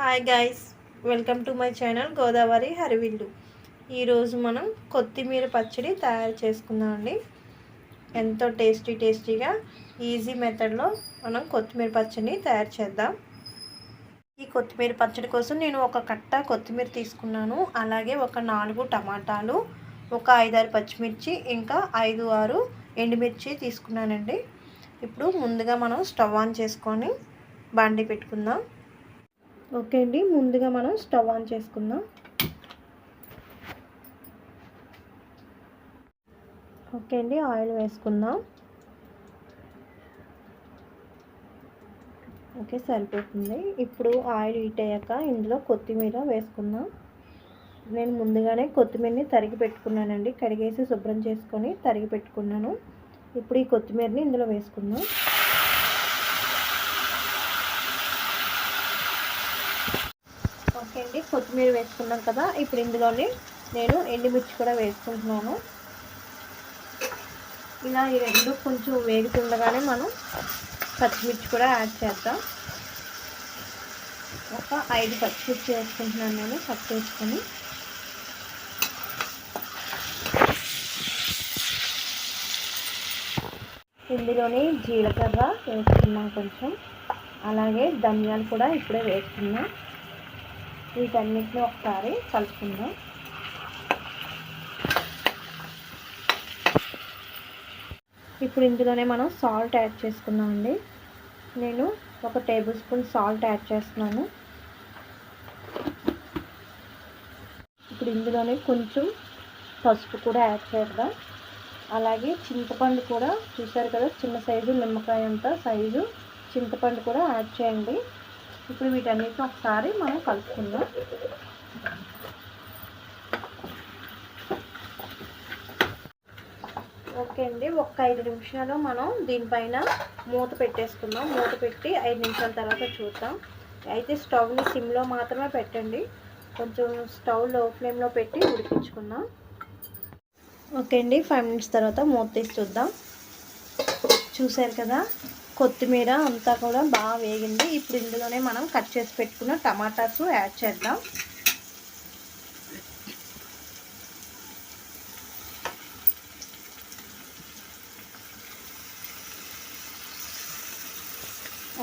Hi guys, welcome to my channel Godavari హరివిల్లు. ఈరోజు మనం కొత్తిమీర పచ్చడి తయారు చేసుకుందామండి. ఎంతో టేస్టీగా ఈజీ మెథడ్లో మనం కొత్తిమీర పచ్చడిని తయారు చేద్దాం. ఈ కొత్తిమీర పచ్చడి కోసం నేను ఒక కట్ట కొత్తిమీర తీసుకున్నాను. అలాగే ఒక 4 టమాటాలు, ఒక 5-6 పచ్చిమిర్చి, ఇంకా 5-6 ఎండుమిర్చి తీసుకున్నానండి. ఇప్పుడు ముందుగా మనం స్టవ్ ఆన్ చేసుకొని బాండి పెట్టుకుందాం. ఓకే అండి, ముందుగా మనం స్టవ్ ఆన్ చేసుకుందాం. ఓకే అండి, ఆయిల్ వేసుకుందాం. ఓకే, సరిపోతుంది. ఇప్పుడు ఆయిల్ హీట్ అయ్యాక ఇందులో కొత్తిమీర వేసుకుందాం. నేను ముందుగానే కొత్తిమీరని తరిగి పెట్టుకున్నానండి. కడిగేసి శుభ్రం చేసుకొని తరిగి పెట్టుకున్నాను. ఇప్పుడు ఈ కొత్తిమీరని ఇందులో వేసుకుందాం. ఓకే అండి, కొత్తిమీర వేసుకున్నాం కదా. ఇప్పుడు ఇందులోనే నేను ఎండుమిర్చి కూడా వేసుకుంటున్నాను. ఇలా ఈ రెండు కొంచెం వేగుతుండగానే మనం పచ్చిమిర్చి కూడా యాడ్ చేద్దాం. ఒక 5 పచ్చిమిర్చి వేసుకుంటున్నాను నేను కట్ చేసుకొని. ఇందులోనే జీలకర్ర వేసుకున్నాం కొంచెం, అలాగే ధనియాలు కూడా ఇప్పుడే వేసుకున్నాం. వీటన్నిటిని ఒకసారి కలుపుకుందాం. ఇప్పుడు ఇందులోనే మనం సాల్ట్ యాడ్ చేసుకుందామండి. నేను ఒక టేబుల్ స్పూన్ సాల్ట్ యాడ్ చేస్తున్నాను. ఇప్పుడు ఇందులోనే కొంచెం పసుపు కూడా యాడ్ చేద్దాం. అలాగే చింతపండు కూడా, చూసారు కదా, చిన్న సైజు నిమ్మకాయ అంత సైజు చింతపండు కూడా యాడ్ చేయండి. ఇప్పుడు వీటన్నిటిని ఒకసారి మనం కలుపుకుందాం. ఓకే అండి, ఒక 5 నిమిషాలు మనం దీనిపైన మూత పెట్టేసుకుందాం. మూత పెట్టి 5 నిమిషాల తర్వాత చూద్దాం. అయితే స్టవ్ని సిమ్లో మాత్రమే పెట్టండి. కొంచెం స్టవ్ లో ఫ్లేమ్లో పెట్టి ఉడికించుకుందాం. ఓకే అండి, 5 మినిట్స్ తర్వాత మూత తీసి చూద్దాం. చూసారు కదా, కొత్తిమీర అంతా కూడా బాగా వేగింది. ఇప్పుడు ఇందులోనే మనం కట్ చేసి పెట్టుకున్న టమాటాస్ యాడ్ చేద్దాం.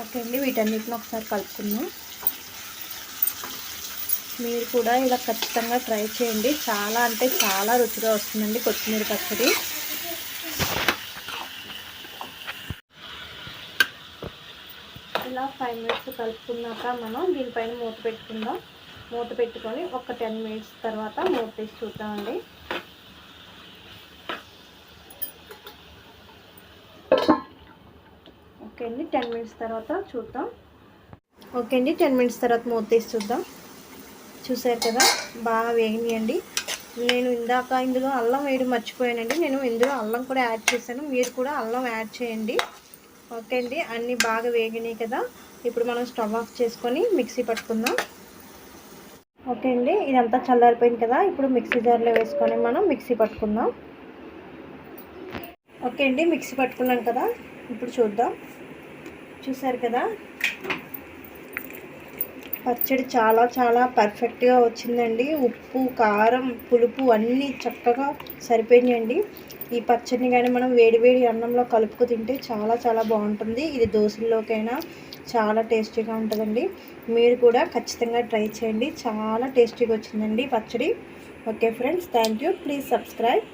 ఓకే అండి, వీటన్నిటిని ఒకసారి కలుపుకుందాం. మీరు కూడా ఇలా ఖచ్చితంగా ట్రై చేయండి. చాలా అంటే చాలా రుచిగా వస్తుందండి కొత్తిమీర పచ్చడి. ఇలా 5 మినిట్స్ కలుపుకున్నాక మనం దీనిపైన మూత పెట్టుకుందాం. మూత పెట్టుకొని ఒక 10 మినిట్స్ తర్వాత మూత తీసి చూద్దామండి. ఓకే అండి, 10 మినిట్స్ తర్వాత చూద్దాం. ఓకే అండి, 10 మినిట్స్ తర్వాత మూత తీసి చూద్దాం. చూసారు కదా, బాగా వేగినాయండి. నేను ఇందాక ఇందులో అల్లం వేయడం మర్చిపోయానండి. నేను ఇందులో అల్లం కూడా యాడ్ చేశాను. మీరు కూడా అల్లం యాడ్ చేయండి. ఓకే అండి, అన్నీ బాగా వేగినాయి కదా. ఇప్పుడు మనం స్టవ్ ఆఫ్ చేసుకొని మిక్సీ పట్టుకుందాం. ఓకే అండి, ఇదంతా చల్లారిపోయింది కదా. ఇప్పుడు మిక్సీ జార్లో వేసుకొని మనం మిక్సీ పట్టుకుందాం. ఓకే అండి, మిక్సీ పట్టుకున్నాం కదా. ఇప్పుడు చూద్దాం. చూసారు కదా, పచ్చడి చాలా చాలా పర్ఫెక్ట్గా వచ్చిందండి. ఉప్పు, కారం, పులుపు అన్నీ చక్కగా సరిపోయినాయండి. ఈ పచ్చడిని కానీ మనం వేడివేడి అన్నంలో కలుపుకు తింటే చాలా చాలా బాగుంటుంది. ఇది దోశల్లోకైనా చాలా టేస్టీగా ఉంటుందండి. మీరు కూడా ఖచ్చితంగా ట్రై చేయండి. చాలా టేస్టీగా వచ్చిందండి పచ్చడి. Okay friends, thank you. Please subscribe.